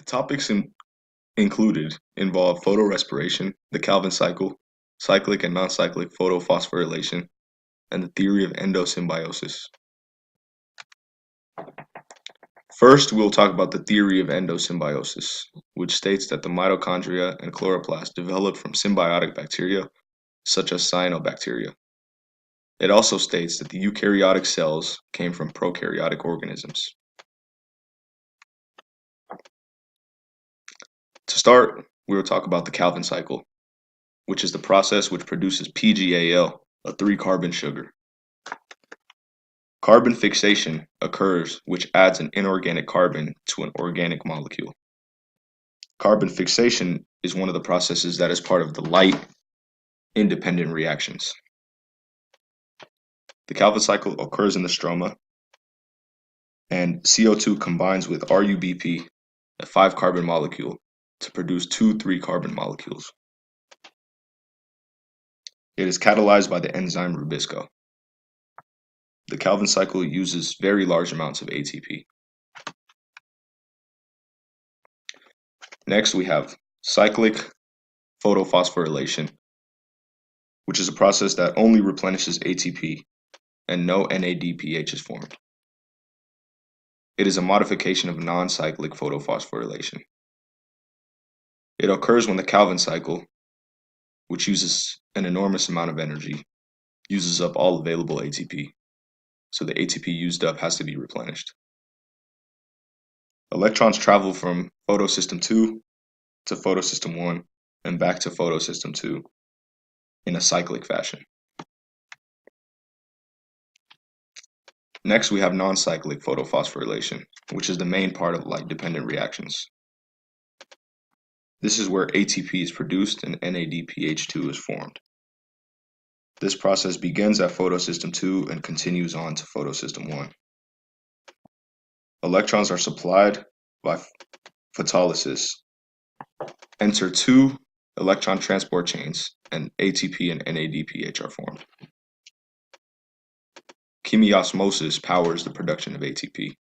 The topics included involve photorespiration, the Calvin cycle, cyclic and non-cyclic photophosphorylation, and the theory of endosymbiosis. First, we'll talk about the theory of endosymbiosis, which states that the mitochondria and chloroplast developed from symbiotic bacteria, such as cyanobacteria. It also states that the eukaryotic cells came from prokaryotic organisms. To start, we will talk about the Calvin cycle, which is the process which produces PGAL, a 3-carbon sugar. Carbon fixation occurs, which adds an inorganic carbon to an organic molecule. Carbon fixation is one of the processes that is part of the light-independent reactions. The Calvin cycle occurs in the stroma, and CO2 combines with RuBP, a 5-carbon molecule, to produce 2 3-carbon molecules. It is catalyzed by the enzyme Rubisco. The Calvin cycle uses very large amounts of ATP. Next, we have cyclic photophosphorylation, which is a process that only replenishes ATP and no NADPH is formed. It is a modification of non-cyclic photophosphorylation. It occurs when the Calvin cycle, which uses an enormous amount of energy, uses up all available ATP. So the ATP used up has to be replenished. Electrons travel from Photosystem II to Photosystem I and back to Photosystem II in a cyclic fashion. Next, we have non-cyclic photophosphorylation, which is the main part of light-dependent reactions. This is where ATP is produced and NADPH2 is formed. This process begins at Photosystem II and continues on to Photosystem I. Electrons are supplied by photolysis, enter 2 electron transport chains, and ATP and NADPH are formed. Chemiosmosis powers the production of ATP.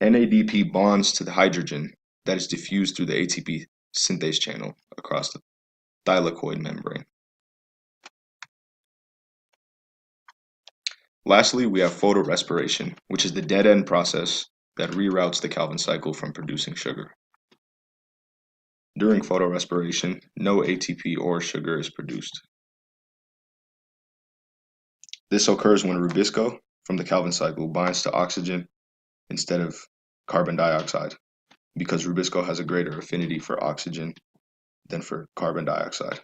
NADP bonds to the hydrogen that is diffused through the ATP synthase channel across the thylakoid membrane. Lastly, we have photorespiration, which is the dead-end process that reroutes the Calvin cycle from producing sugar. During photorespiration, no ATP or sugar is produced. This occurs when Rubisco from the Calvin cycle binds to oxygen instead of carbon dioxide, because Rubisco has a greater affinity for oxygen than for carbon dioxide.